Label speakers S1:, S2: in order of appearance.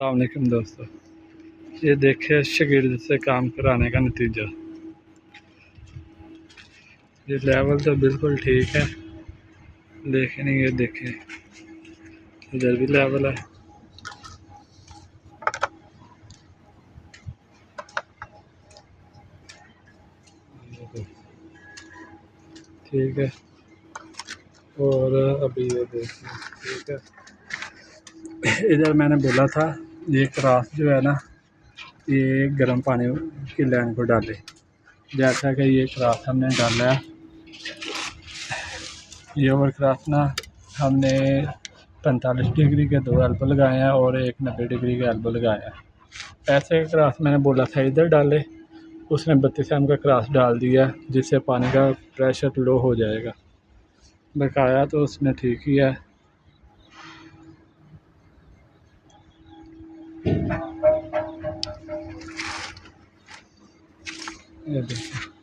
S1: अस्सलामुअलैकुम दोस्तों, ये देखिए शागिर्द से काम कराने का नतीजा। ये लेवल तो बिल्कुल ठीक है, लेकिन ये देखिए इधर भी लेवल है। ठीक है, और अभी ये देखिए ठीक है। इधर मैंने बोला था ये क्रास जो है ना, ये गर्म पानी की लाइन को डाले। जैसा कि ये क्रास हमने डाला है, ये ओवर क्रास ना हमने 45 डिग्री के 2 एल्बो लगाए हैं और एक 90 डिग्री का एल्बो लगाया है। ऐसे क्रास मैंने बोला था इधर डाले, उसने 32 एम का क्रास डाल दिया, जिससे पानी का प्रेशर लो हो जाएगा। बकाया तो उसने ठीक ही है। ये देखिए